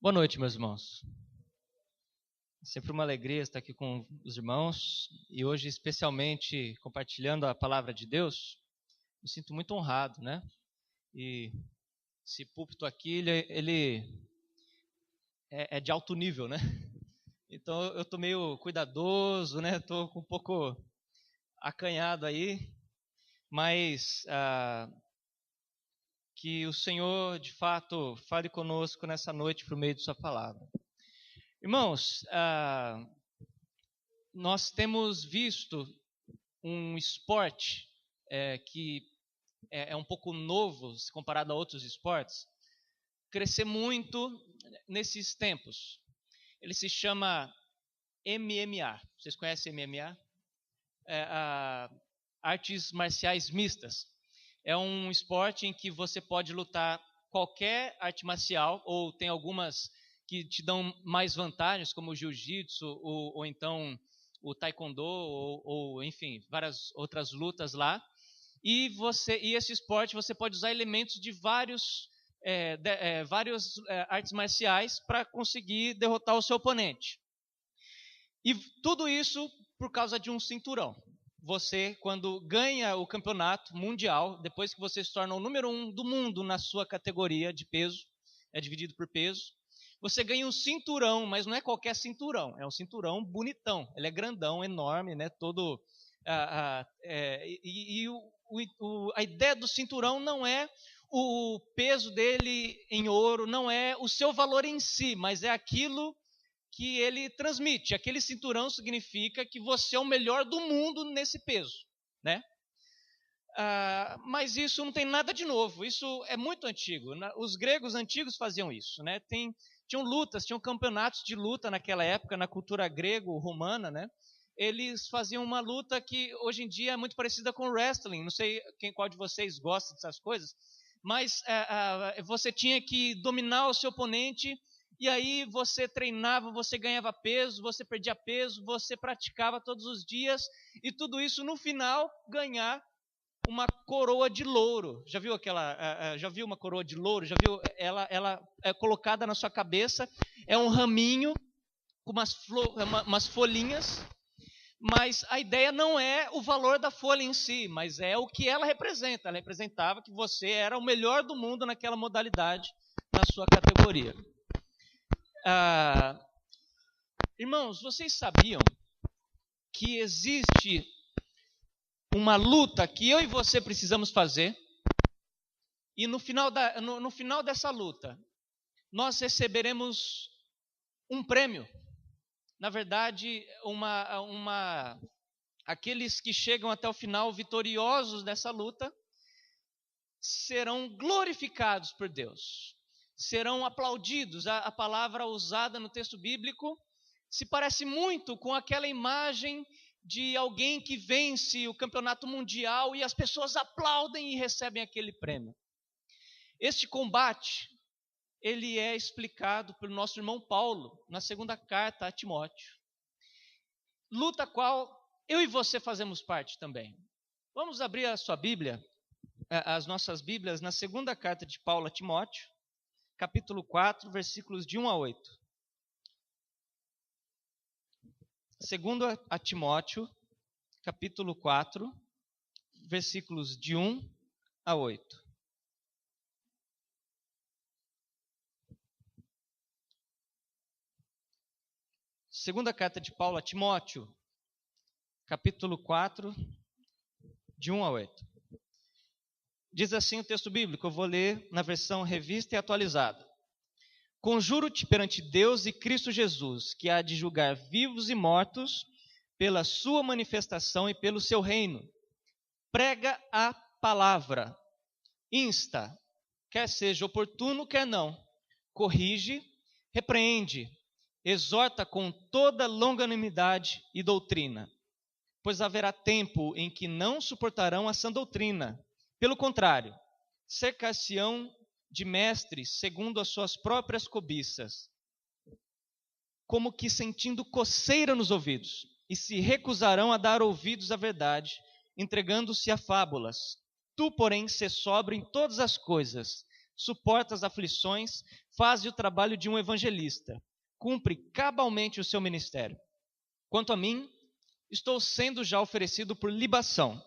Boa noite, meus irmãos. É sempre uma alegria estar aqui com os irmãos e hoje especialmente compartilhando a palavra de Deus. Me sinto muito honrado, né? E esse púlpito aqui, ele é de alto nível, né? Então eu estou meio cuidadoso, né? Estou um pouco acanhado aí, mas que o Senhor, de fato, fale conosco nessa noite por meio de sua palavra. Irmãos, nós temos visto um esporte que é um pouco novo se comparado a outros esportes, crescer muito nesses tempos. Ele se chama MMA. Vocês conhecem MMA? Artes marciais mistas. É um esporte em que você pode lutar qualquer arte marcial, ou tem algumas que te dão mais vantagens, como o jiu-jitsu, ou então o taekwondo, ou enfim, várias outras lutas lá. E esse esporte você pode usar elementos de várias artes marciais para conseguir derrotar o seu oponente. E tudo isso por causa de um cinturão. Você, quando ganha o campeonato mundial, depois que você se torna o número 1 do mundo na sua categoria de peso, é dividido por peso, você ganha um cinturão, mas não é qualquer cinturão, é um cinturão bonitão. Ele é grandão, enorme, né? Todo a ideia do cinturão não é o peso dele em ouro, não é o seu valor em si, mas é aquilo que ele transmite. Aquele cinturão significa que você é o melhor do mundo nesse peso, né? Mas isso não tem nada de novo, isso é muito antigo. Os gregos antigos faziam isso, né? Tinham lutas, tinham campeonatos de luta naquela época, na cultura grego-romana, né? Eles faziam uma luta que hoje em dia é muito parecida com wrestling. Não sei qual de vocês gosta dessas coisas, mas você tinha que dominar o seu oponente, e aí você treinava, você ganhava peso, você perdia peso, você praticava todos os dias, e tudo isso no final ganhar uma coroa de louro. Já viu já viu uma coroa de louro? Já viu? Ela é colocada na sua cabeça, é um raminho com umas folhinhas, mas a ideia não é o valor da folha em si, mas é o que ela representa. Ela representava que você era o melhor do mundo naquela modalidade, na sua categoria. Irmãos, vocês sabiam que existe uma luta que eu e você precisamos fazer, e no final dessa luta nós receberemos um prêmio? Na verdade, aqueles que chegam até o final vitoriosos dessa luta serão glorificados por Deus, serão aplaudidos. A palavra usada no texto bíblico se parece muito com aquela imagem de alguém que vence o campeonato mundial e as pessoas aplaudem e recebem aquele prêmio. Este combate, ele é explicado pelo nosso irmão Paulo na segunda carta a Timóteo. Luta qual eu e você fazemos parte também. Vamos abrir a sua Bíblia, as nossas Bíblias, na segunda carta de Paulo a Timóteo, capítulo 4, versículos de 1 a 8. Segundo a Timóteo, capítulo 4, versículos de 1 a 8. Segunda carta de Paulo a Timóteo, capítulo 4, de 1 a 8. Diz assim o texto bíblico, eu vou ler na versão revista e atualizada. Conjuro-te perante Deus e Cristo Jesus, que há de julgar vivos e mortos pela sua manifestação e pelo seu reino. Prega a palavra, insta, quer seja oportuno, quer não, corrige, repreende, exorta com toda longanimidade e doutrina, pois haverá tempo em que não suportarão a sã doutrina. Pelo contrário, cercar-se-ão de mestres segundo as suas próprias cobiças, como que sentindo coceira nos ouvidos, e se recusarão a dar ouvidos à verdade, entregando-se a fábulas. Tu, porém, sê sóbrio em todas as coisas, suporta as aflições, faz o trabalho de um evangelista, cumpre cabalmente o seu ministério. Quanto a mim, estou sendo já oferecido por libação,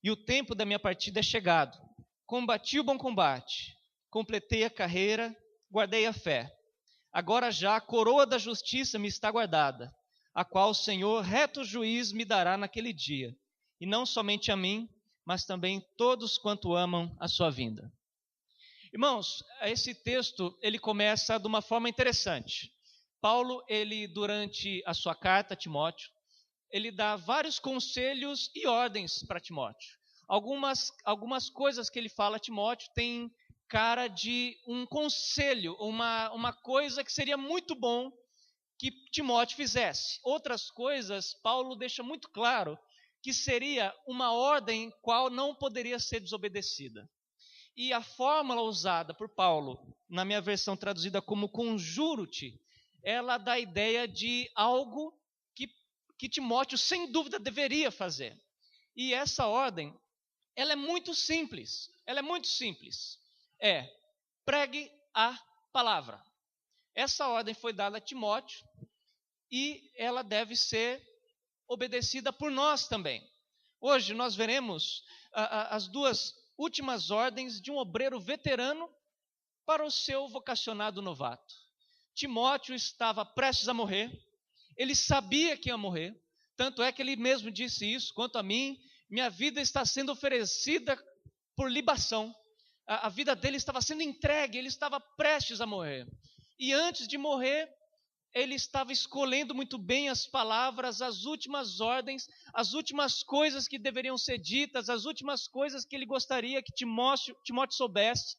e o tempo da minha partida é chegado. Combati o bom combate, completei a carreira, guardei a fé. Agora já a coroa da justiça me está guardada, a qual o Senhor, reto juiz, me dará naquele dia, e não somente a mim, mas também todos quanto amam a sua vinda. Irmãos, esse texto, ele começa de uma forma interessante. Paulo, ele durante a sua carta a Timóteo, ele dá vários conselhos e ordens para Timóteo. Algumas coisas que ele fala a Timóteo têm cara de um conselho, uma coisa que seria muito bom que Timóteo fizesse. Outras coisas, Paulo deixa muito claro que seria uma ordem qual não poderia ser desobedecida. E a fórmula usada por Paulo, na minha versão traduzida como conjuro-te, ela dá a ideia de algo que Timóteo, sem dúvida, deveria fazer. E essa ordem, ela é muito simples. Pregue a palavra. Essa ordem foi dada a Timóteo e ela deve ser obedecida por nós também. Hoje nós veremos as duas últimas ordens de um obreiro veterano para o seu vocacionado novato. Timóteo estava prestes a morrer, ele sabia que ia morrer, tanto é que ele mesmo disse isso: quanto a mim, minha vida está sendo oferecida por libação. A vida dele estava sendo entregue, ele estava prestes a morrer. E antes de morrer, ele estava escolhendo muito bem as palavras, as últimas ordens, as últimas coisas que deveriam ser ditas, as últimas coisas que ele gostaria que Timóteo soubesse.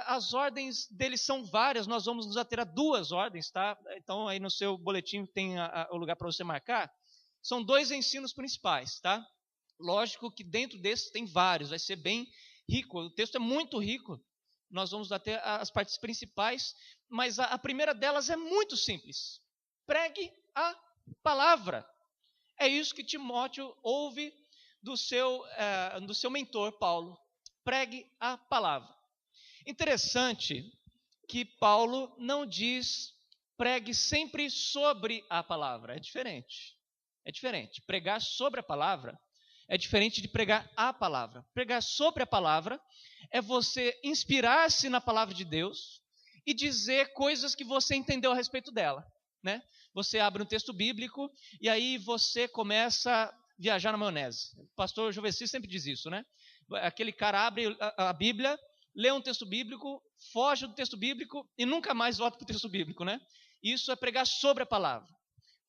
As ordens dele são várias, nós vamos nos ater a duas ordens, tá? Então aí no seu boletim tem o lugar para você marcar. São 2 ensinos principais, tá? Lógico que dentro desses tem vários, vai ser bem rico, o texto é muito rico. Nós vamos até as partes principais, mas a primeira delas é muito simples. Pregue a palavra. É isso que Timóteo ouve do seu mentor, Paulo. Pregue a palavra. Interessante que Paulo não diz pregue sempre sobre a palavra. É diferente. Pregar sobre a palavra é diferente de pregar a palavra. Pregar sobre a palavra é você inspirar-se na palavra de Deus e dizer coisas que você entendeu a respeito dela, né? Você abre um texto bíblico e aí você começa a viajar na maionese. O pastor Joveci sempre diz isso, né? Aquele cara abre a Bíblia, lê um texto bíblico, foge do texto bíblico e nunca mais volta para o texto bíblico, né? Isso é pregar sobre a palavra.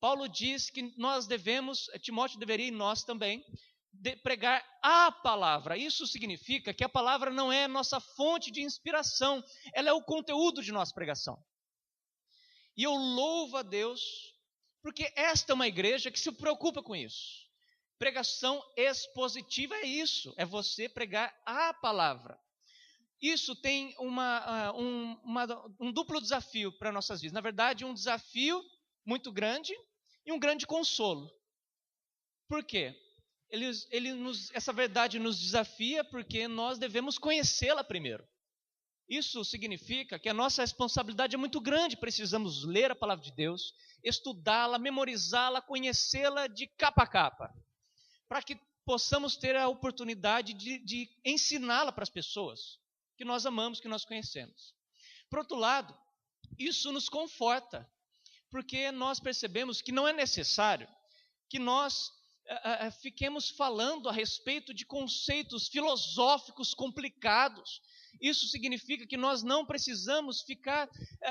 Paulo diz que nós devemos, Timóteo deveria e nós também, pregar a palavra. Isso significa que a palavra não é nossa fonte de inspiração, ela é o conteúdo de nossa pregação. E eu louvo a Deus, porque esta é uma igreja que se preocupa com isso. Pregação expositiva é isso, é você pregar a palavra. Isso tem um duplo desafio para nossas vidas. Na verdade, um desafio muito grande e um grande consolo. Por quê? Essa verdade nos desafia porque nós devemos conhecê-la primeiro. Isso significa que a nossa responsabilidade é muito grande. Precisamos ler a palavra de Deus, estudá-la, memorizá-la, conhecê-la de capa a capa, para que possamos ter a oportunidade de ensiná-la para as pessoas que nós amamos, que nós conhecemos. Por outro lado, isso nos conforta, porque nós percebemos que não é necessário que nós fiquemos falando a respeito de conceitos filosóficos complicados. Isso significa que nós não precisamos ficar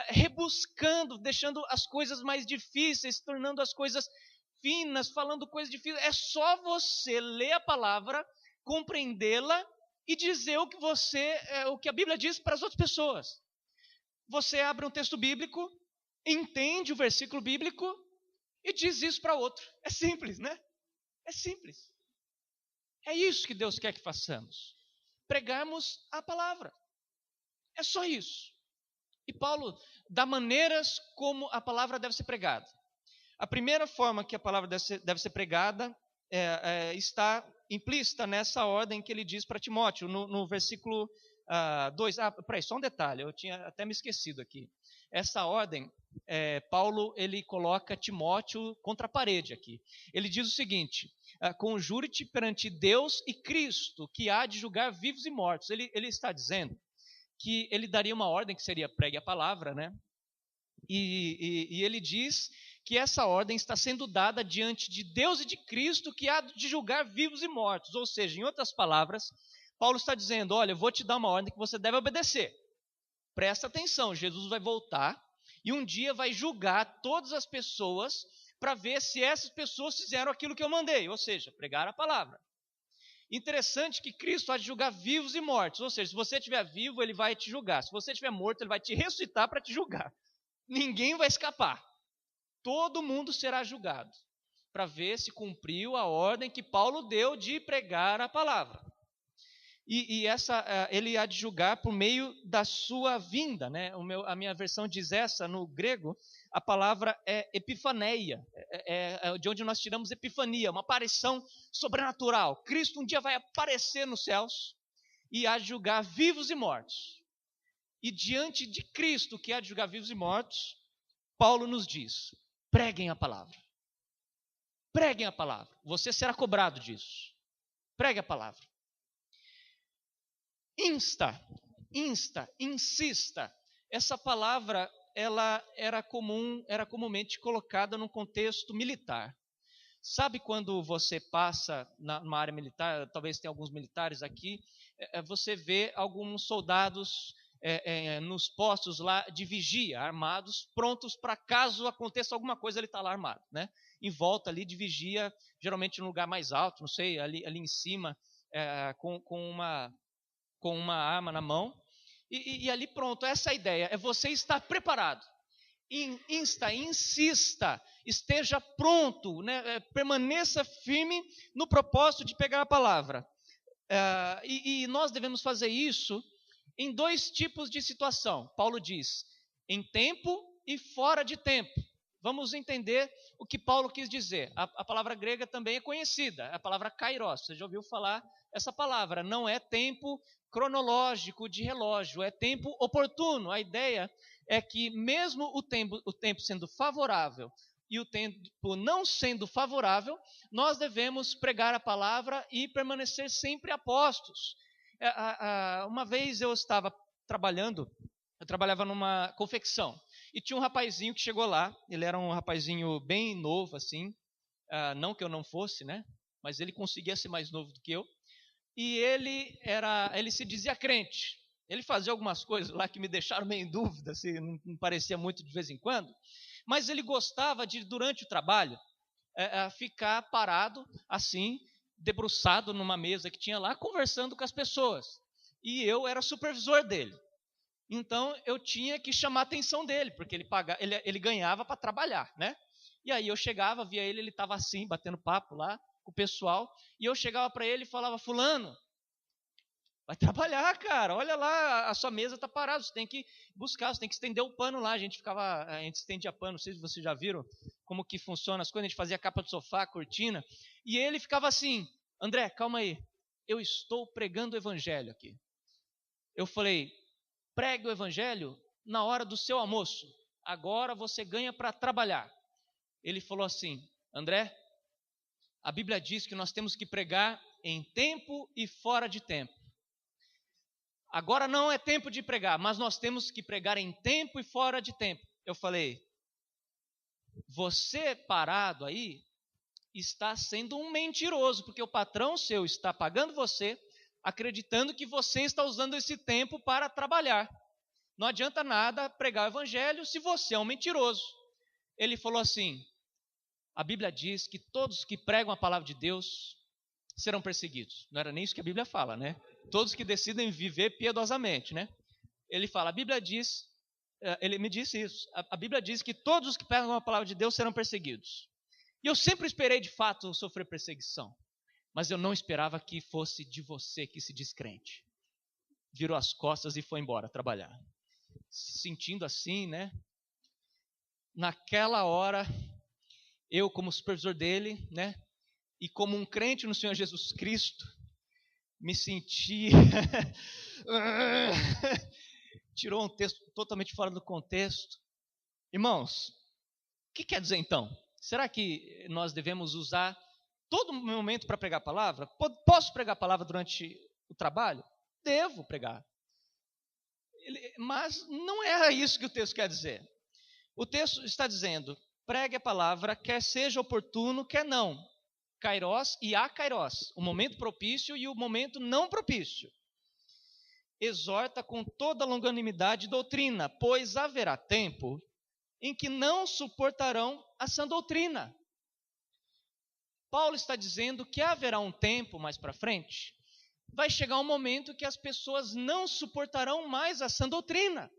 rebuscando, deixando as coisas mais difíceis, tornando as coisas finas, falando coisas difíceis. É só você ler a palavra, compreendê-la e dizer o que a Bíblia diz para as outras pessoas. Você abre um texto bíblico, entende o versículo bíblico e diz isso para outro. É simples, né? É simples. É isso que Deus quer que façamos. Pregarmos a palavra. É só isso. E Paulo dá maneiras como a palavra deve ser pregada. A primeira forma que a palavra deve ser pregada está implícita nessa ordem que ele diz para Timóteo, no versículo Peraí, só um detalhe, eu tinha até me esquecido aqui. Essa ordem, Paulo, ele coloca Timóteo contra a parede aqui. Ele diz o seguinte: conjure-te perante Deus e Cristo, que há de julgar vivos e mortos. Ele está dizendo que ele daria uma ordem que seria pregue a palavra, né? E ele diz que essa ordem está sendo dada diante de Deus e de Cristo, que há de julgar vivos e mortos. Ou seja, em outras palavras, Paulo está dizendo: olha, eu vou te dar uma ordem que você deve obedecer. Presta atenção, Jesus vai voltar e um dia vai julgar todas as pessoas para ver se essas pessoas fizeram aquilo que eu mandei, ou seja, pregar a palavra. Interessante que Cristo há de julgar vivos e mortos, ou seja, se você estiver vivo, ele vai te julgar. Se você estiver morto, ele vai te ressuscitar para te julgar. Ninguém vai escapar. Todo mundo será julgado para ver se cumpriu a ordem que Paulo deu de pregar a palavra. E ele há de julgar por meio da sua vinda, né? A minha versão diz essa, no grego, a palavra é epifaneia, de onde nós tiramos epifania, uma aparição sobrenatural. Cristo um dia vai aparecer nos céus e há de julgar vivos e mortos. E diante de Cristo, que há de julgar vivos e mortos, Paulo nos diz: preguem a palavra. Preguem a palavra. Você será cobrado disso. Pregue a palavra. Insista. Essa palavra, ela era comumente colocada num contexto militar. Sabe quando você passa numa área militar, talvez tenha alguns militares aqui, você vê alguns soldados nos postos lá de vigia, armados, prontos para caso aconteça alguma coisa, ele está lá armado, né? Em volta ali de vigia, geralmente num lugar mais alto, não sei, ali em cima, com uma arma na mão, e ali pronto, essa é a ideia, é você estar preparado. Insista, esteja pronto, né? Permaneça firme no propósito de pegar a palavra. E nós devemos fazer isso em dois tipos de situação. Paulo diz, em tempo e fora de tempo. Vamos entender o que Paulo quis dizer. A palavra grega também é conhecida, a palavra kairos. Você já ouviu falar essa palavra? Não é tempo cronológico de relógio, é tempo oportuno. A ideia é que mesmo o tempo sendo favorável e o tempo não sendo favorável, nós devemos pregar a palavra e permanecer sempre apostos. Uma vez eu trabalhava numa confecção, e tinha um rapazinho que chegou lá, ele era um rapazinho bem novo, assim, não que eu não fosse, né? Mas ele conseguia ser mais novo do que eu, e ele se dizia crente. Ele fazia algumas coisas lá que me deixaram meio em dúvida, se não parecia muito de vez em quando, mas ele gostava de, durante o trabalho, ficar parado, assim, debruçado numa mesa que tinha lá, conversando com as pessoas. E eu era supervisor dele. Então, eu tinha que chamar a atenção dele, porque ele ganhava para trabalhar, né? E aí eu chegava, via ele estava assim, batendo papo lá com o pessoal, e eu chegava para ele e falava: fulano, vai trabalhar, cara, olha lá, a sua mesa está parada, você tem que buscar, você tem que estender o pano lá. A gente estendia pano, não sei se vocês já viram como que funciona as coisas, a gente fazia capa de sofá, cortina, e ele ficava assim: André, calma aí, eu estou pregando o evangelho aqui. Eu falei: pregue o evangelho na hora do seu almoço, agora você ganha para trabalhar. Ele falou assim: André, a Bíblia diz que nós temos que pregar em tempo e fora de tempo. Agora não é tempo de pregar, mas nós temos que pregar em tempo e fora de tempo. Eu falei: você parado aí está sendo um mentiroso, porque o patrão seu está pagando você, acreditando que você está usando esse tempo para trabalhar. Não adianta nada pregar o evangelho se você é um mentiroso. Ele falou assim: a Bíblia diz que todos que pregam a palavra de Deus serão perseguidos. Não era nem isso que a Bíblia fala, né? Todos que decidem viver piedosamente, né? Ele fala, a Bíblia diz, ele me disse isso, a Bíblia diz que todos os que pregam a palavra de Deus serão perseguidos. E eu sempre esperei de fato sofrer perseguição, mas eu não esperava que fosse de você que se diz crente. Virou as costas e foi embora trabalhar. Se sentindo assim, né? Naquela hora, eu como supervisor dele, né? E como um crente no Senhor Jesus Cristo, me senti... Tirou um texto totalmente fora do contexto. Irmãos, o que quer dizer então? Será que nós devemos usar todo momento para pregar a palavra? Posso pregar a palavra durante o trabalho? Devo pregar. Mas não é isso que o texto quer dizer. O texto está dizendo, pregue a palavra, quer seja oportuno, quer não. Kairós e akairós, o momento propício e o momento não propício. Exorta com toda longanimidade e doutrina, pois haverá tempo em que não suportarão a sã doutrina. Paulo está dizendo que haverá um tempo mais para frente, vai chegar um momento que as pessoas não suportarão mais a sã doutrina.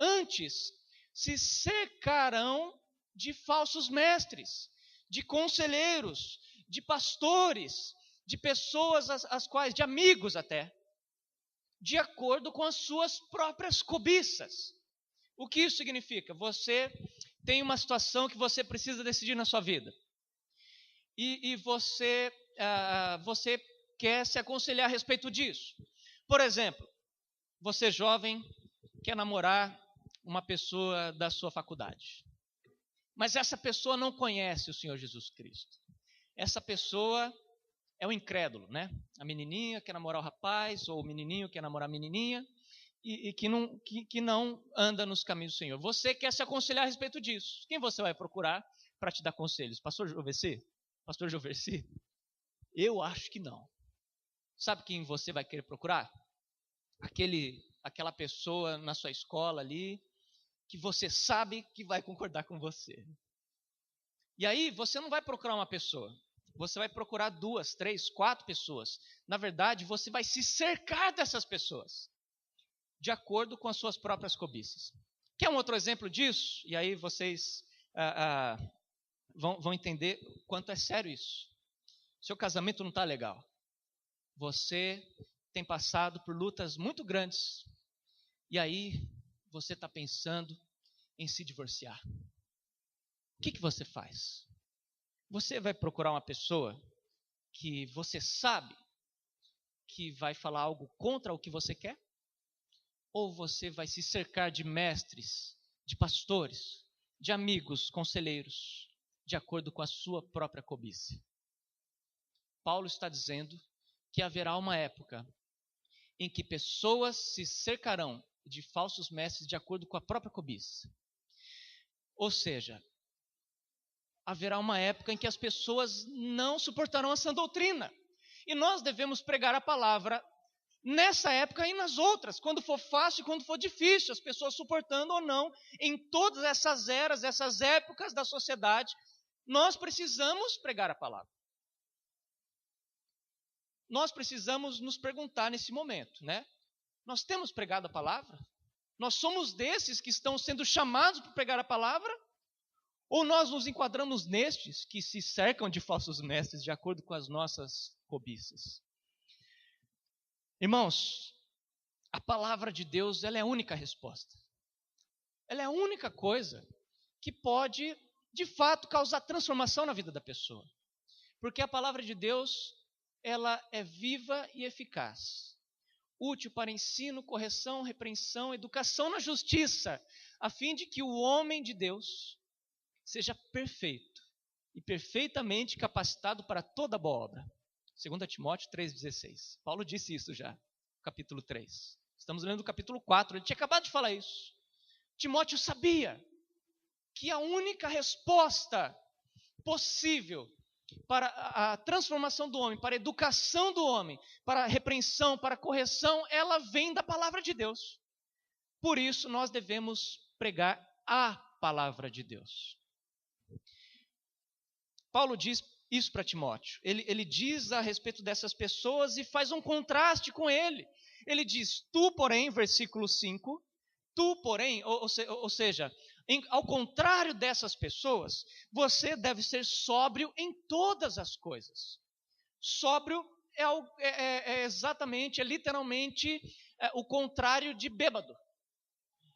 Antes, se cercarão de falsos mestres, de conselheiros, de pastores, de pessoas as quais, de amigos até, de acordo com as suas próprias cobiças. O que isso significa? Você tem uma situação que você precisa decidir na sua vida. E você quer se aconselhar a respeito disso. Por exemplo, você jovem quer namorar uma pessoa da sua faculdade. Mas essa pessoa não conhece o Senhor Jesus Cristo. Essa pessoa é um incrédulo, né? A menininha quer namorar o rapaz, ou o menininho quer namorar a menininha, e que não anda nos caminhos do Senhor. Você quer se aconselhar a respeito disso. Quem você vai procurar para te dar conselhos? Pastor Joveci? Pastor Joveci? Eu acho que não. Sabe quem você vai querer procurar? Aquela pessoa na sua escola ali, que você sabe que vai concordar com você. E aí, você não vai procurar uma pessoa. Você vai procurar 2, 3, 4 pessoas. Na verdade, você vai se cercar dessas pessoas, de acordo com as suas próprias cobiças. Quer um outro exemplo disso? E aí vocês vão entender o quanto é sério isso. Seu casamento não está legal. Você tem passado por lutas muito grandes. E aí você está pensando em se divorciar. O que você faz? Você vai procurar uma pessoa que você sabe que vai falar algo contra o que você quer? Ou você vai se cercar de mestres, de pastores, de amigos, conselheiros, de acordo com a sua própria cobiça? Paulo está dizendo que haverá uma época em que pessoas se cercarão de falsos mestres de acordo com a própria cobiça. Ou seja, haverá uma época em que as pessoas não suportarão a sã doutrina. E nós devemos pregar a palavra nessa época e nas outras, quando for fácil e quando for difícil, as pessoas suportando ou não, em todas essas eras, essas épocas da sociedade, nós precisamos pregar a palavra. Nós precisamos nos perguntar nesse momento, né? Nós temos pregado a palavra? Nós somos desses que estão sendo chamados para pregar a palavra? Ou nós nos enquadramos nestes que se cercam de falsos mestres de acordo com as nossas cobiças? Irmãos, a palavra de Deus, ela é a única resposta. Ela é a única coisa que pode, de fato, causar transformação na vida da pessoa. Porque a palavra de Deus, ela é viva e eficaz, útil para ensino, correção, repreensão, educação na justiça, a fim de que o homem de Deus seja perfeito e perfeitamente capacitado para toda boa obra. 2 Timóteo 3,16. Paulo disse isso já, capítulo 3. Estamos lendo o capítulo 4, ele tinha acabado de falar isso. Timóteo sabia que a única resposta possível para a transformação do homem, para a educação do homem, para a repreensão, para a correção, ela vem da palavra de Deus. Por isso, nós devemos pregar a palavra de Deus. Paulo diz isso para Timóteo. Ele diz a respeito dessas pessoas e faz um contraste com ele. Ele diz, tu, porém, versículo 5, tu, porém, ou seja, ao contrário dessas pessoas, você deve ser sóbrio em todas as coisas. Sóbrio é exatamente, literalmente, o contrário de bêbado.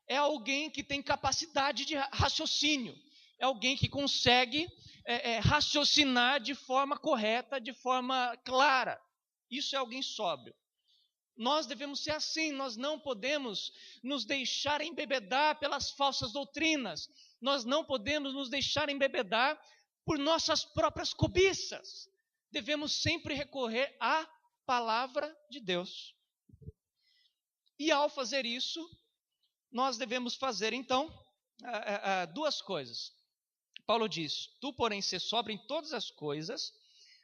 É alguém que tem capacidade de raciocínio. É alguém que consegue raciocinar de forma correta, de forma clara. Isso é alguém sóbrio. Nós devemos ser assim, nós não podemos nos deixar embebedar pelas falsas doutrinas, nós não podemos nos deixar embebedar por nossas próprias cobiças. Devemos sempre recorrer à palavra de Deus. E ao fazer isso, nós devemos fazer então duas coisas. Paulo diz: tu, porém, ser sóbrio em todas as coisas,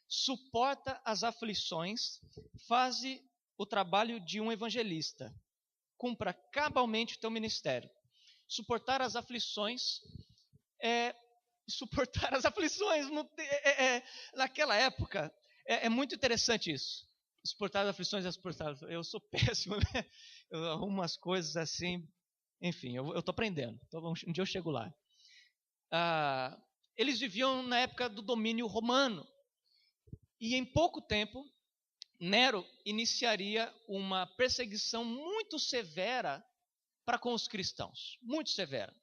suporta as aflições, faze o trabalho de um evangelista, cumpra cabalmente o teu ministério. Suportar as aflições naquela época é muito interessante isso. Suportar as aflições eu sou péssimo, né? Eu arrumo umas coisas assim, enfim, eu estou aprendendo, então um dia eu chego lá. Eles viviam na época do domínio romano, e em pouco tempo Nero iniciaria uma perseguição muito severa para com os cristãos, muito severa,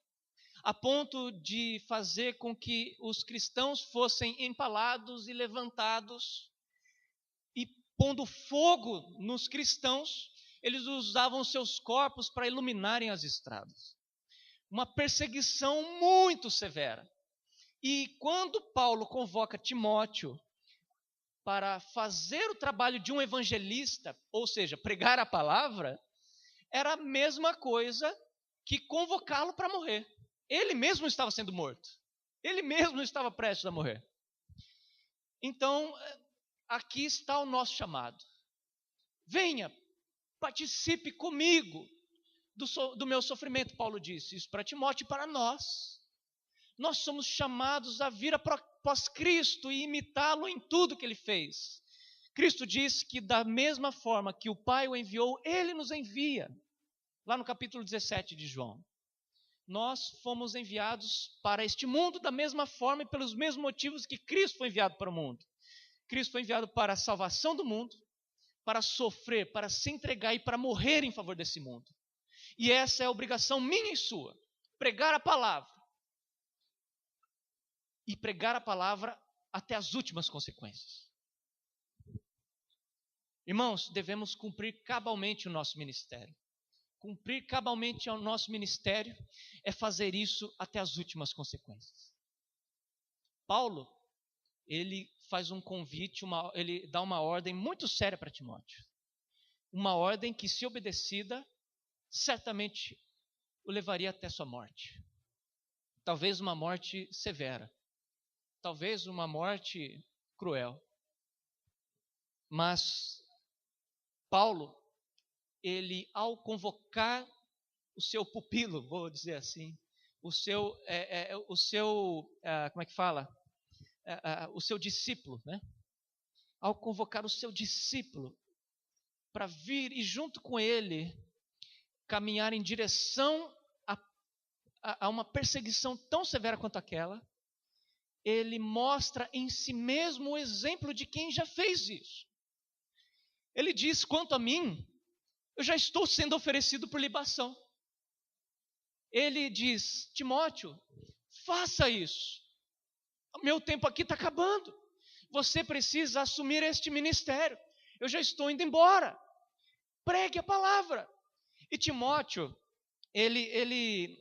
a ponto de fazer com que os cristãos fossem empalados e levantados, e pondo fogo nos cristãos, eles usavam seus corpos para iluminarem as estradas. Uma perseguição muito severa. E quando Paulo convoca Timóteo para fazer o trabalho de um evangelista, ou seja, pregar a palavra, era a mesma coisa que convocá-lo para morrer. Ele mesmo estava sendo morto. Ele mesmo estava prestes a morrer. Então, aqui está o nosso chamado. Venha, participe comigo do meu sofrimento, Paulo disse isso para Timóteo e para nós. Nós somos chamados a vir após Cristo e imitá-lo em tudo que ele fez. Cristo disse que da mesma forma que o Pai o enviou, ele nos envia. Lá no capítulo 17 de João. Nós fomos enviados para este mundo da mesma forma e pelos mesmos motivos que Cristo foi enviado para o mundo. Cristo foi enviado para a salvação do mundo, para sofrer, para se entregar e para morrer em favor desse mundo. E essa é a obrigação minha e sua, pregar a palavra. E pregar a palavra até as últimas consequências. Irmãos, devemos cumprir cabalmente o nosso ministério. Cumprir cabalmente o nosso ministério é fazer isso até as últimas consequências. Paulo, ele faz um convite, ele dá uma ordem muito séria para Timóteo. Uma ordem que, se obedecida, certamente o levaria até sua morte. Talvez uma morte severa. Talvez uma morte cruel. Mas Paulo, ele, ao convocar o seu pupilo, vou dizer assim, o seu discípulo, né? Ao convocar o seu discípulo para vir e junto com ele caminhar em direção a uma perseguição tão severa quanto aquela, ele mostra em si mesmo o exemplo de quem já fez isso. Ele diz: quanto a mim, eu já estou sendo oferecido por libação. Ele diz: Timóteo, faça isso. O meu tempo aqui está acabando. Você precisa assumir este ministério. Eu já estou indo embora. Pregue a palavra. E Timóteo, ele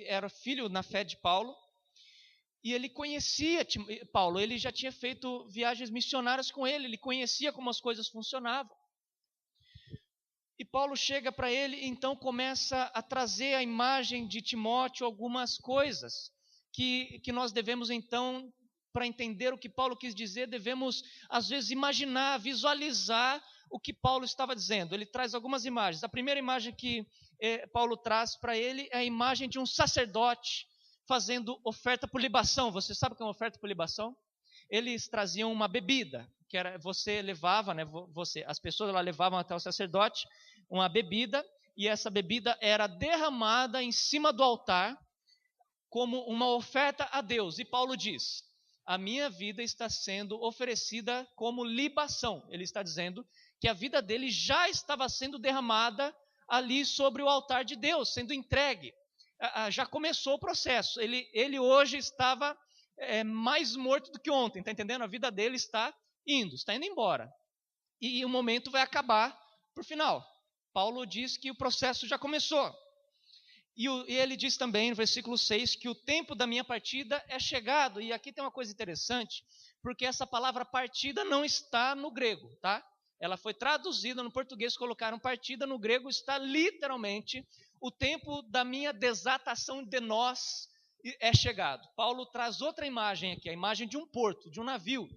era filho na fé de Paulo. E ele conhecia Paulo, ele já tinha feito viagens missionárias com ele, ele conhecia como as coisas funcionavam. E Paulo chega para ele e então começa a trazer a imagem de Timóteo algumas coisas que nós devemos então, para entender o que Paulo quis dizer, devemos às vezes imaginar, visualizar o que Paulo estava dizendo. Ele traz algumas imagens. A primeira imagem que Paulo traz para ele é a imagem de um sacerdote fazendo oferta por libação. Você sabe o que é uma oferta por libação? Eles traziam uma bebida, que era, você levava, né, as pessoas lá levavam até o sacerdote uma bebida, e essa bebida era derramada em cima do altar como uma oferta a Deus. E Paulo diz: a minha vida está sendo oferecida como libação. Ele está dizendo que a vida dele já estava sendo derramada ali sobre o altar de Deus, sendo entregue. Já começou o processo. Ele hoje estava mais morto do que ontem, está entendendo? A vida dele está indo, está indo embora. E o momento vai acabar por final. Paulo diz que o processo já começou. E ele diz também no versículo 6 que o tempo da minha partida é chegado. E aqui tem uma coisa interessante, porque essa palavra partida não está no grego, tá? Ela foi traduzida no português, colocaram partida, no grego está literalmente o tempo da minha desatação de nós é chegado. Paulo traz outra imagem aqui, a imagem de um porto, de um navio.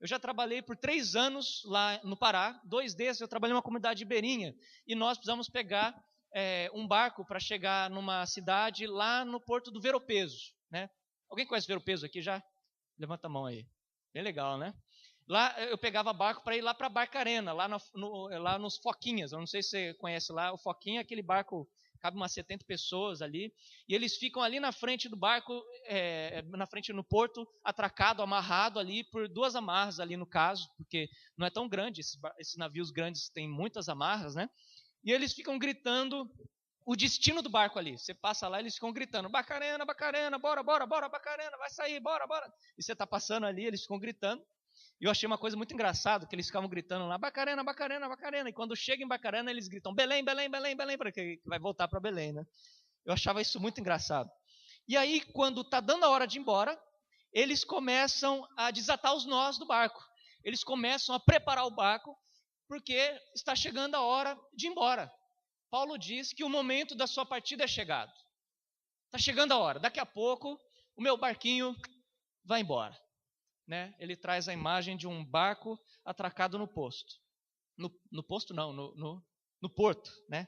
Eu já trabalhei por 3 anos lá no Pará, 2 desses eu trabalhei numa comunidade ribeirinha, e nós precisamos pegar um barco para chegar numa cidade lá no porto do Ver o Peso, né? Alguém conhece Ver o Peso aqui já? Levanta a mão aí. Bem legal, né? Lá eu pegava barco para ir lá para Barcarena, lá nos Foquinhas. Eu não sei se você conhece lá, o Foquinha é aquele barco, cabe umas 70 pessoas ali, e eles ficam ali na frente do barco, na frente no porto, atracado, amarrado ali por 2 amarras ali no caso, porque não é tão grande, esses navios grandes têm muitas amarras, né? E eles ficam gritando o destino do barco ali. Você passa lá, eles ficam gritando, Barcarena, Barcarena, bora, bora, bora, Barcarena, vai sair, bora, bora. E você está passando ali, eles ficam gritando. E eu achei uma coisa muito engraçada, que eles ficavam gritando lá, Barcarena, Barcarena, Barcarena. E quando chega em Barcarena, eles gritam, Belém, Belém, Belém, Belém, porque vai voltar para Belém, né? Eu achava isso muito engraçado. E aí, quando está dando a hora de ir embora, eles começam a desatar os nós do barco. Eles começam a preparar o barco, porque está chegando a hora de ir embora. Paulo diz que o momento da sua partida é chegado. Está chegando a hora. Daqui a pouco, o meu barquinho vai embora. Né? Ele traz a imagem de um barco atracado no posto. No posto não, no porto. Né?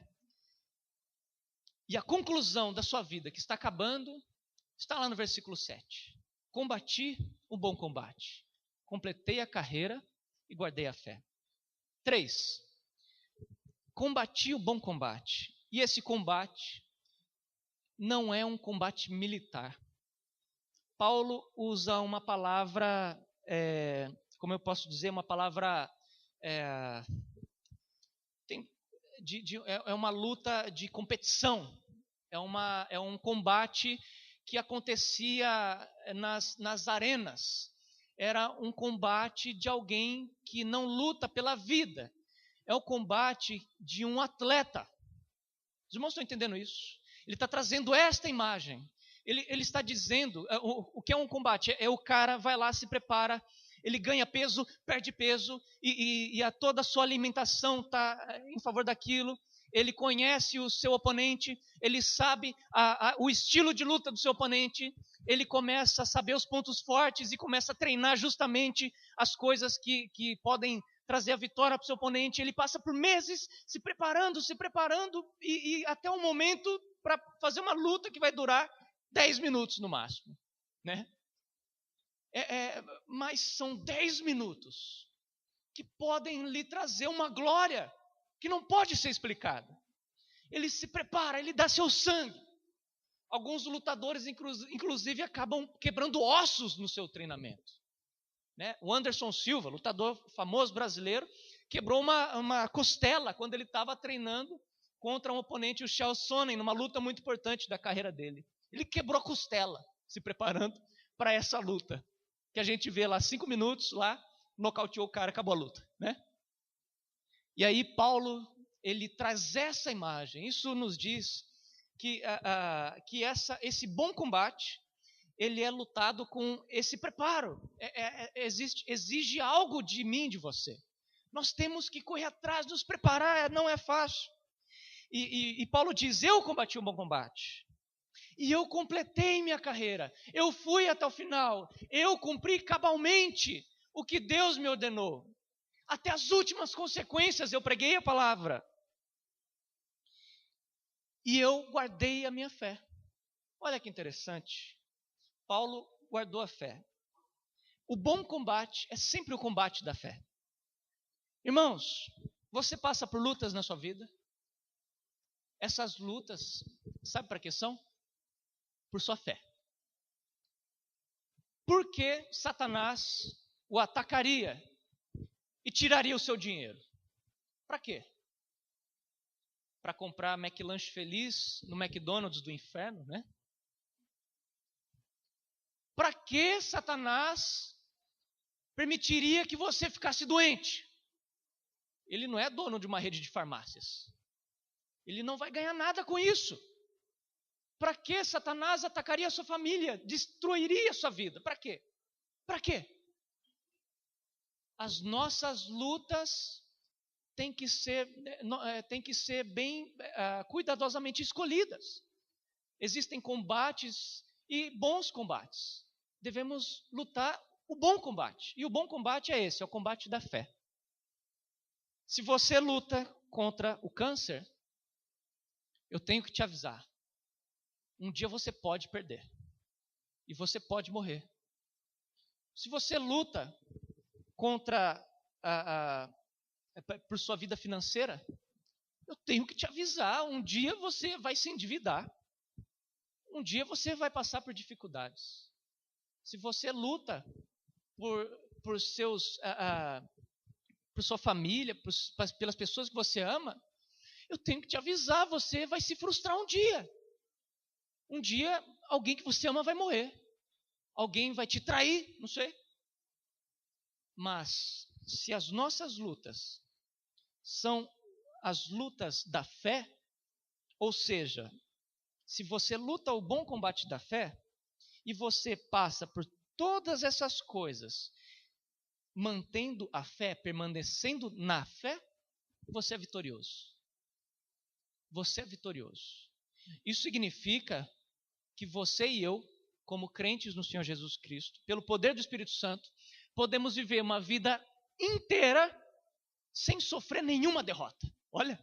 E a conclusão da sua vida, que está acabando, está lá no versículo 7. Combati o bom combate. Completei a carreira e guardei a fé. 3. Combati o bom combate. E esse combate não é um combate militar. Paulo usa uma palavra, como eu posso dizer, uma palavra, é uma luta de competição, é um combate que acontecia nas arenas, era um combate de alguém que não luta pela vida, é o combate de um atleta. Os irmãos estão entendendo isso? Ele está trazendo esta imagem. Ele está dizendo, o que é um combate? O cara vai lá, se prepara, ele ganha peso, perde peso, e toda a sua alimentação está em favor daquilo. Ele conhece o seu oponente, ele sabe o estilo de luta do seu oponente, ele começa a saber os pontos fortes e começa a treinar justamente as coisas que podem trazer a vitória para o seu oponente. Ele passa por meses se preparando, e até um momento para fazer uma luta que vai durar 10 minutos no máximo, né? Mas são 10 minutos que podem lhe trazer uma glória que não pode ser explicada. Ele se prepara, ele dá seu sangue. Alguns lutadores, inclusive, acabam quebrando ossos no seu treinamento. Né? O Anderson Silva, lutador famoso brasileiro, quebrou uma costela quando ele estava treinando contra um oponente, o Chael Sonnen, numa luta muito importante da carreira dele. Ele quebrou a costela, se preparando para essa luta. Que a gente vê lá 5 minutos, lá, nocauteou o cara, acabou a luta. Né? E aí Paulo, ele traz essa imagem. Isso nos diz que esse bom combate, ele é lutado com esse preparo. Exige algo de mim, de você. Nós temos que correr atrás, nos preparar, não é fácil. E Paulo diz, eu combati um bom combate. E eu completei minha carreira. Eu fui até o final. Eu cumpri cabalmente o que Deus me ordenou. Até as últimas consequências eu preguei a palavra. E eu guardei a minha fé. Olha que interessante. Paulo guardou a fé. O bom combate é sempre o combate da fé. Irmãos, você passa por lutas na sua vida? Essas lutas, sabe para que são? Por sua fé. Por que Satanás o atacaria e tiraria o seu dinheiro? Para quê? Para comprar McLanche Feliz no McDonald's do inferno, né? Para que Satanás permitiria que você ficasse doente. Ele não é dono de uma rede de farmácias. Ele não vai ganhar nada com isso. Para que Satanás atacaria a sua família? Destruiria a sua vida? Para quê? Para quê? As nossas lutas têm que ser bem cuidadosamente escolhidas. Existem combates e bons combates. Devemos lutar o bom combate. E o bom combate é esse, é o combate da fé. Se você luta contra o câncer, eu tenho que te avisar. Um dia você pode perder. E você pode morrer. Se você luta contra por sua vida financeira, eu tenho que te avisar. Um dia você vai se endividar. Um dia você vai passar por dificuldades. Se você luta por sua família, pelas pessoas que você ama, eu tenho que te avisar, você vai se frustrar um dia. Um dia, alguém que você ama vai morrer. Alguém vai te trair, não sei. Mas, se as nossas lutas são as lutas da fé, ou seja, se você luta o bom combate da fé, e você passa por todas essas coisas, mantendo a fé, permanecendo na fé, você é vitorioso. Você é vitorioso. Isso significa que você e eu, como crentes no Senhor Jesus Cristo, pelo poder do Espírito Santo, podemos viver uma vida inteira sem sofrer nenhuma derrota. Olha,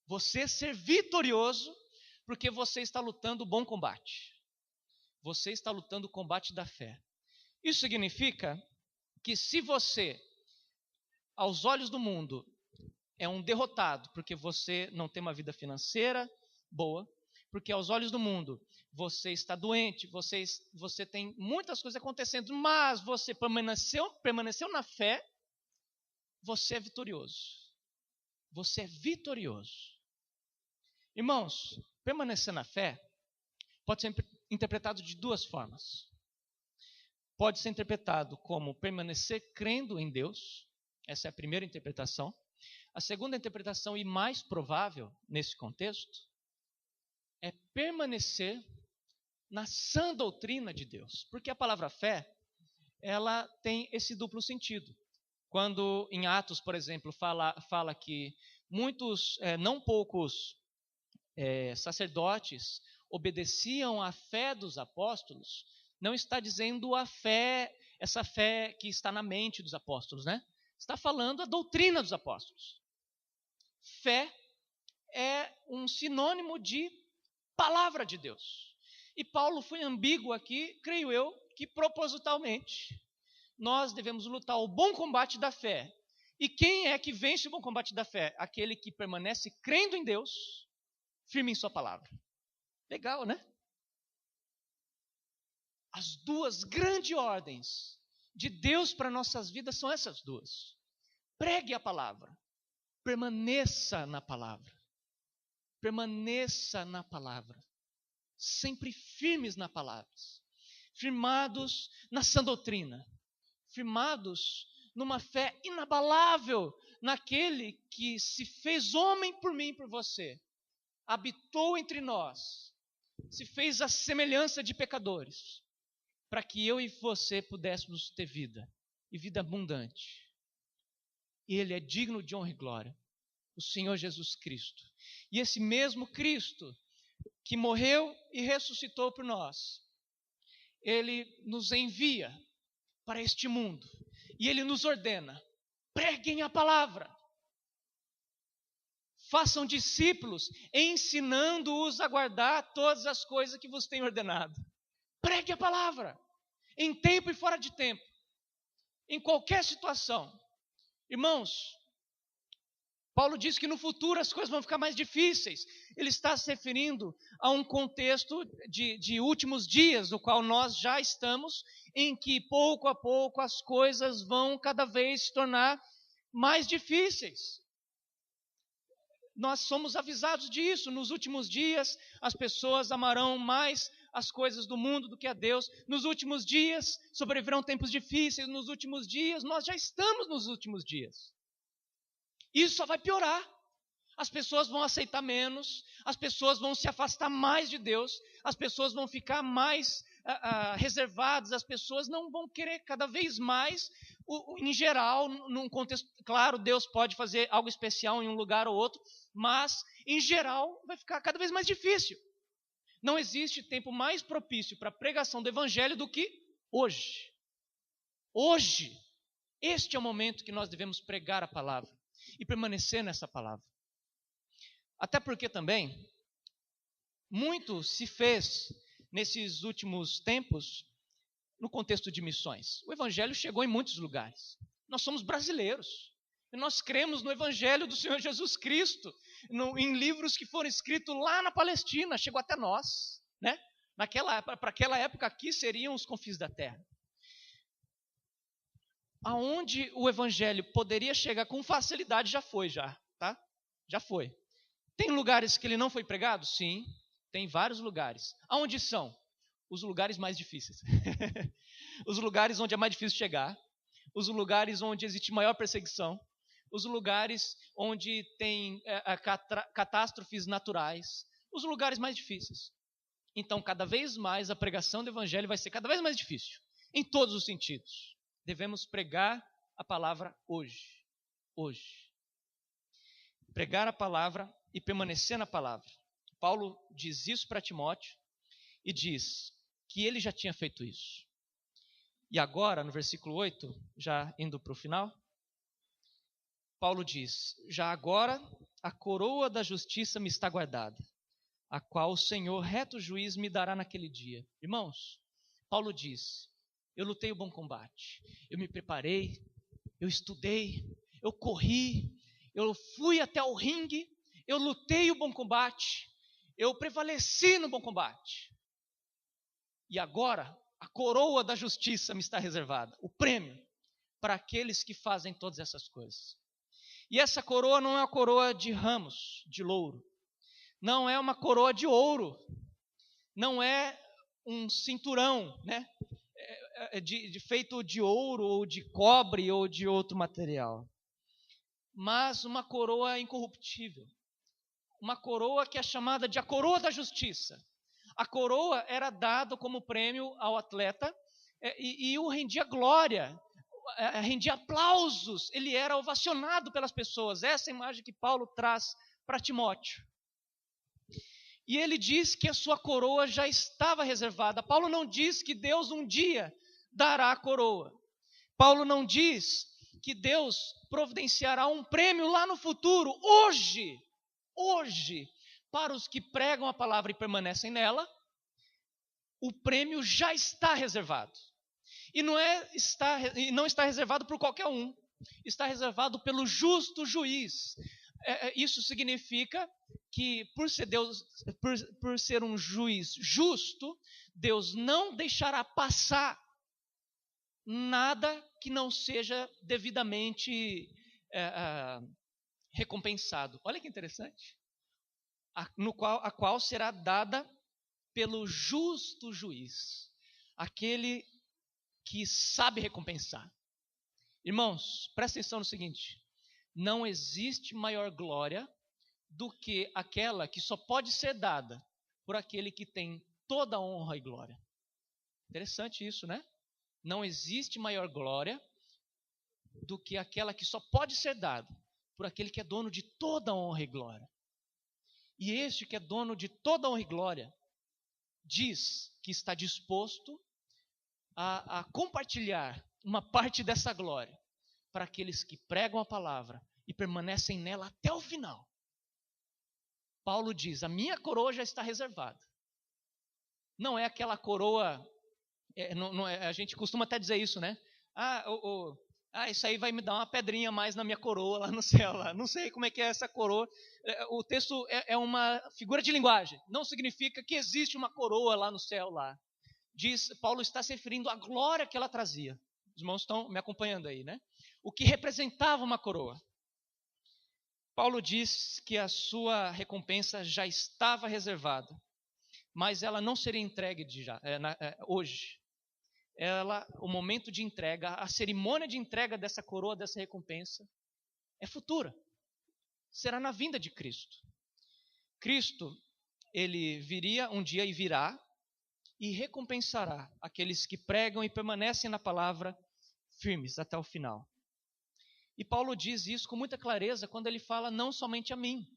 você ser vitorioso porque você está lutando o bom combate. Você está lutando o combate da fé. Isso significa que se você, aos olhos do mundo, é um derrotado porque você não tem uma vida financeira boa, porque aos olhos do mundo você está doente, você tem muitas coisas acontecendo, mas você permaneceu na fé, você é vitorioso. Você é vitorioso. Irmãos, permanecer na fé pode ser interpretado de duas formas. Pode ser interpretado como permanecer crendo em Deus. Essa é a primeira interpretação. A segunda interpretação, e mais provável nesse contexto, é permanecer na sã doutrina de Deus. Porque a palavra fé, ela tem esse duplo sentido. Quando em Atos, por exemplo, fala que não poucos sacerdotes obedeciam à fé dos apóstolos, não está dizendo essa fé que está na mente dos apóstolos, né? Está falando a doutrina dos apóstolos. Fé é um sinônimo de palavra de Deus. E Paulo foi ambíguo aqui, creio eu, que propositalmente nós devemos lutar o bom combate da fé. E quem é que vence o bom combate da fé? Aquele que permanece crendo em Deus, firme em sua palavra. Legal, né? As duas grandes ordens de Deus para nossas vidas são essas duas. Pregue a palavra. Permaneça na palavra. Permaneça na palavra. Sempre firmes na palavra. Firmados na sã doutrina. Firmados numa fé inabalável naquele que se fez homem por mim e por você. Habitou entre nós. Se fez a semelhança de pecadores. Para que eu e você pudéssemos ter vida. E vida abundante. E Ele é digno de honra e glória. O Senhor Jesus Cristo. E esse mesmo Cristo que morreu e ressuscitou por nós, Ele nos envia para este mundo. E Ele nos ordena: preguem a palavra. Façam discípulos, ensinando-os a guardar todas as coisas que vos tenho ordenado. Pregue a palavra, em tempo e fora de tempo, em qualquer situação. Irmãos, Paulo diz que no futuro as coisas vão ficar mais difíceis. Ele está se referindo a um contexto de últimos dias, no qual nós já estamos, em que pouco a pouco as coisas vão cada vez se tornar mais difíceis. Nós somos avisados disso. Nos últimos dias, as pessoas amarão mais as coisas do mundo do que a Deus. Nos últimos dias sobrevirão tempos difíceis, nos últimos dias, nós já estamos nos últimos dias. Isso só vai piorar. As pessoas vão aceitar menos, as pessoas vão se afastar mais de Deus, as pessoas vão ficar mais reservadas, as pessoas não vão querer cada vez mais, em geral, num contexto, claro, Deus pode fazer algo especial em um lugar ou outro, mas, em geral, vai ficar cada vez mais difícil. Não existe tempo mais propício para a pregação do Evangelho do que hoje. Hoje, este é o momento que nós devemos pregar a palavra e permanecer nessa palavra. Até porque também, muito se fez nesses últimos tempos no contexto de missões. O Evangelho chegou em muitos lugares. Nós somos brasileiros. E nós cremos no Evangelho do Senhor Jesus Cristo, em livros que foram escritos lá na Palestina, chegou até nós. Né? Para aquela época aqui seriam os confins da terra. Aonde o Evangelho poderia chegar com facilidade, já foi, tá? Já foi. Tem lugares que ele não foi pregado? Sim, tem vários lugares. Aonde são? Os lugares mais difíceis. Os lugares onde é mais difícil chegar. Os lugares onde existe maior perseguição. Os lugares onde tem catástrofes naturais. Os lugares mais difíceis. Então, cada vez mais a pregação do Evangelho vai ser cada vez mais difícil. Em todos os sentidos. Devemos pregar a palavra hoje. Hoje. Pregar a palavra e permanecer na palavra. Paulo diz isso para Timóteo e diz que ele já tinha feito isso. E agora, no versículo 8, já indo para o final, Paulo diz: já agora a coroa da justiça me está guardada, a qual o Senhor, reto juiz, me dará naquele dia. Irmãos, Paulo diz: eu lutei o bom combate, eu me preparei, eu estudei, eu corri, eu fui até o ringue, eu lutei o bom combate, eu prevaleci no bom combate. E agora, a coroa da justiça me está reservada, o prêmio para aqueles que fazem todas essas coisas. E essa coroa não é uma coroa de ramos, de louro, não é uma coroa de ouro, não é um cinturão, né? Feito de ouro, ou de cobre, ou de outro material. Mas uma coroa incorruptível. Uma coroa que é chamada de a coroa da justiça. A coroa era dada como prêmio ao atleta e o rendia glória, rendia aplausos, ele era ovacionado pelas pessoas. Essa é a imagem que Paulo traz para Timóteo. E ele diz que a sua coroa já estava reservada. Paulo não diz que Deus um dia dará a coroa. Paulo não diz que Deus providenciará um prêmio lá no futuro. Hoje, para os que pregam a palavra e permanecem nela, o prêmio já está reservado. E não está reservado por qualquer um. Está reservado pelo justo juiz. Isso significa que por ser um juiz justo, Deus não deixará passar nada que não seja devidamente recompensado. Olha que interessante. A qual será dada pelo justo juiz, aquele que sabe recompensar. Irmãos, presta atenção no seguinte: não existe maior glória do que aquela que só pode ser dada por aquele que tem toda a honra e glória. Interessante isso, né? Não existe maior glória do que aquela que só pode ser dada por aquele que é dono de toda a honra e glória. E este que é dono de toda a honra e glória diz que está disposto a compartilhar uma parte dessa glória para aqueles que pregam a palavra e permanecem nela até o final. Paulo diz: a minha coroa já está reservada. Não é aquela coroa, a gente costuma até dizer isso, né? Isso aí vai me dar uma pedrinha a mais na minha coroa lá no céu. Lá. Não sei como é que é essa coroa. O texto é uma figura de linguagem. Não significa que existe uma coroa lá no céu. Lá. Paulo está se referindo à glória que ela trazia. Os irmãos estão me acompanhando aí, né? O que representava uma coroa. Paulo diz que a sua recompensa já estava reservada, mas ela não seria entregue hoje. O momento de entrega, a cerimônia de entrega dessa coroa, dessa recompensa, é futura. Será na vinda de Cristo. Cristo, ele viria um dia e virá e recompensará aqueles que pregam e permanecem na palavra firmes até o final. E Paulo diz isso com muita clareza quando ele fala não somente a mim,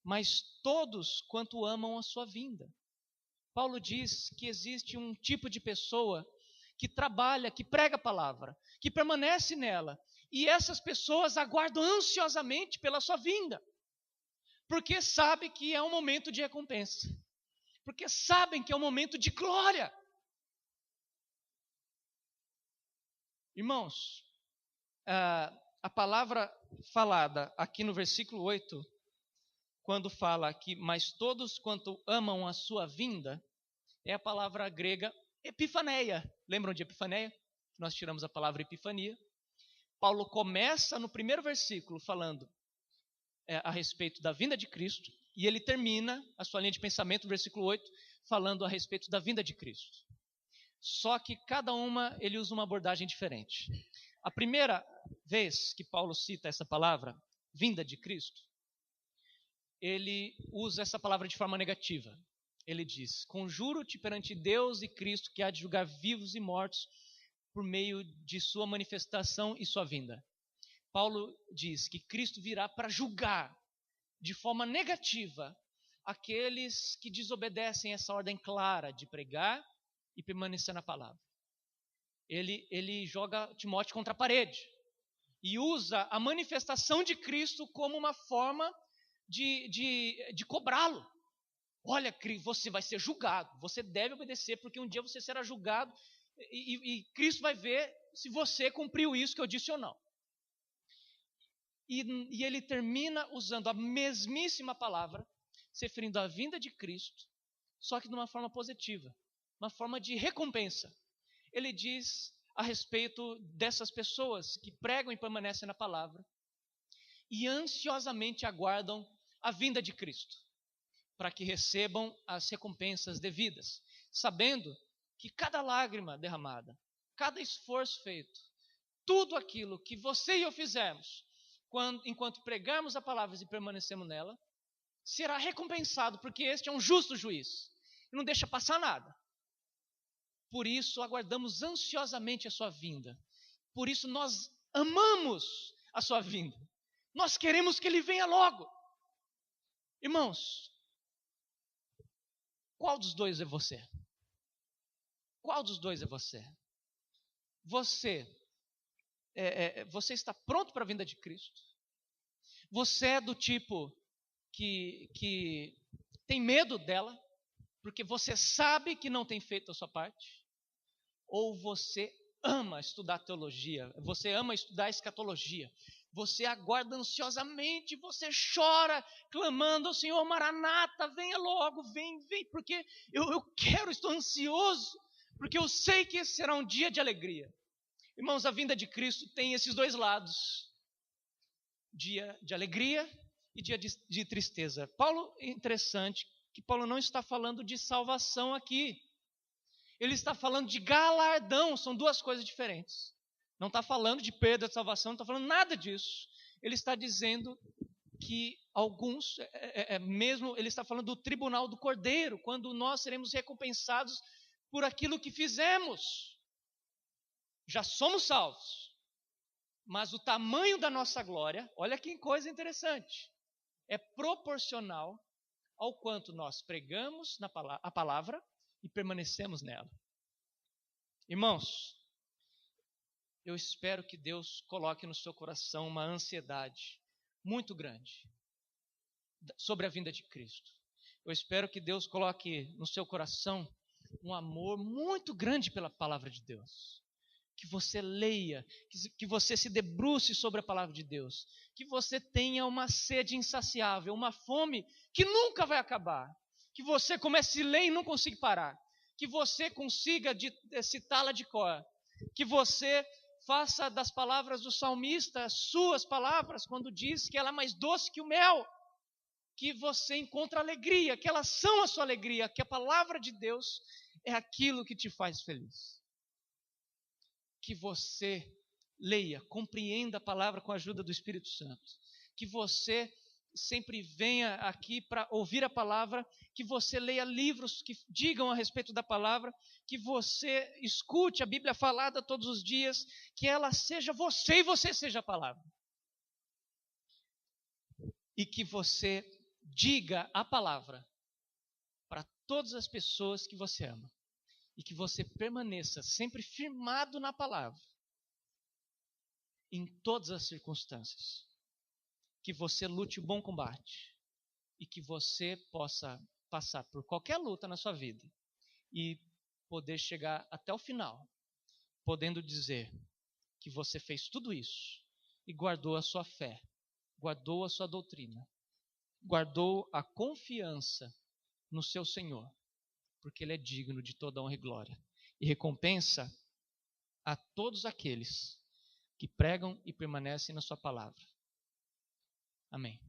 mas todos quanto amam a sua vinda. Paulo diz que existe um tipo de pessoa que trabalha, que prega a palavra, que permanece nela, e essas pessoas aguardam ansiosamente pela sua vinda, porque sabe que é um momento de recompensa, porque sabem que é um momento de glória. Irmãos, a palavra falada aqui no versículo 8, quando fala que mas todos quanto amam a sua vinda, é a palavra grega epifaneia. Lembram de epifaneia? Nós tiramos a palavra epifania. Paulo começa no primeiro versículo falando a respeito da vinda de Cristo, e ele termina a sua linha de pensamento no versículo 8, falando a respeito da vinda de Cristo. Só que cada uma ele usa uma abordagem diferente. A primeira vez que Paulo cita essa palavra, vinda de Cristo, ele usa essa palavra de forma negativa. Ele diz: conjuro-te perante Deus e Cristo, que há de julgar vivos e mortos por meio de sua manifestação e sua vinda. Paulo diz que Cristo virá para julgar de forma negativa aqueles que desobedecem essa ordem clara de pregar e permanecer na palavra. Ele joga Timóteo contra a parede e usa a manifestação de Cristo como uma forma de cobrá-lo. Olha, você vai ser julgado, você deve obedecer, porque um dia você será julgado e Cristo vai ver se você cumpriu isso que eu disse ou não. E ele termina usando a mesmíssima palavra, se referindo à vinda de Cristo, só que de uma forma positiva, uma forma de recompensa. Ele diz a respeito dessas pessoas que pregam e permanecem na palavra e ansiosamente aguardam a vinda de Cristo, para que recebam as recompensas devidas, sabendo que cada lágrima derramada, cada esforço feito, tudo aquilo que você e eu fizermos, enquanto pregarmos a palavra e permanecemos nela, será recompensado, porque este é um justo juiz, e não deixa passar nada. Por isso aguardamos ansiosamente a sua vinda, por isso nós amamos a sua vinda, nós queremos que ele venha logo. Irmãos, qual dos dois é você? Qual dos dois é você? Você está pronto para a vinda de Cristo? Você é do tipo que tem medo dela, porque você sabe que não tem feito a sua parte? Ou você ama estudar teologia, você ama estudar escatologia, você aguarda ansiosamente, você chora, clamando ao Senhor, Maranata, venha logo, vem, porque eu quero, estou ansioso, porque eu sei que esse será um dia de alegria. Irmãos, a vinda de Cristo tem esses dois lados, dia de alegria e dia de tristeza. Interessante que Paulo não está falando de salvação aqui, ele está falando de galardão, são duas coisas diferentes. Não está falando de perda de salvação, não está falando nada disso. Ele está dizendo que alguns, mesmo ele está falando do tribunal do Cordeiro, quando nós seremos recompensados por aquilo que fizemos. Já somos salvos, mas o tamanho da nossa glória, olha que coisa interessante, é proporcional ao quanto nós pregamos a palavra e permanecemos nela. Irmãos, eu espero que Deus coloque no seu coração uma ansiedade muito grande sobre a vinda de Cristo. Eu espero que Deus coloque no seu coração um amor muito grande pela palavra de Deus. Que você leia, que você se debruce sobre a palavra de Deus. Que você tenha uma sede insaciável, uma fome que nunca vai acabar. Que você comece a ler e não consiga parar. Que você consiga citá-la de cor. Que você faça das palavras do salmista suas palavras, quando diz que ela é mais doce que o mel. que você encontra alegria, que elas são a sua alegria, que a palavra de Deus é aquilo que te faz feliz. Que você leia, compreenda a palavra com a ajuda do Espírito Santo. Que você sempre venha aqui para ouvir a palavra, que você leia livros que digam a respeito da palavra, que você escute a Bíblia falada todos os dias, que ela seja você e você seja a palavra. E que você diga a palavra para todas as pessoas que você ama. E que você permaneça sempre firmado na palavra, em todas as circunstâncias. Que você lute o bom combate. E que você possa passar por qualquer luta na sua vida. E poder chegar até o final, podendo dizer que você fez tudo isso. E guardou a sua fé. Guardou a sua doutrina. Guardou a confiança no seu Senhor. Porque Ele é digno de toda honra e glória. E recompensa a todos aqueles que pregam e permanecem na sua palavra. Amém.